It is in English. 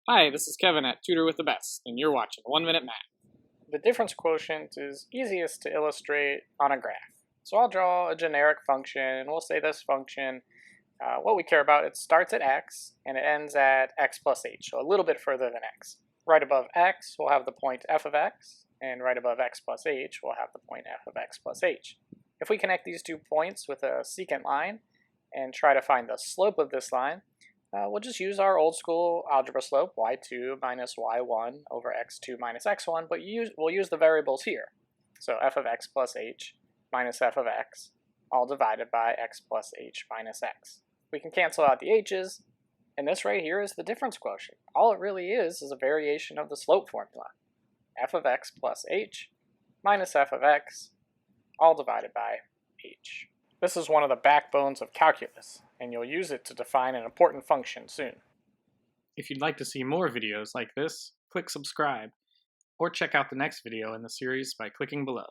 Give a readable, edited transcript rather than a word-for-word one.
Hi, this is Kevin at Tutor with the Best, and you're watching 1 Minute Math. The difference quotient is easiest to illustrate on a graph. So I'll draw a generic function, and we'll say this function, what we care about, it starts at x, and it ends at x plus h, so a little bit further than x. Right above x, we'll have the point f of x, and right above x plus h, we'll have the point f of x plus h. If we connect these 2 points with a secant line, and try to find the slope of this line, we'll just use our old school algebra slope, y2 minus y1 over x2 minus x1, but we'll use the variables here. So f of x plus h minus f of x, all divided by x plus h minus x. We can cancel out the h's, and this right here is the difference quotient. All it really is a variation of the slope formula. F of x plus h minus f of x, all divided by h. This is one of the backbones of calculus, and you'll use it to define an important function soon. If you'd like to see more videos like this, click subscribe, or check out the next video in the series by clicking below.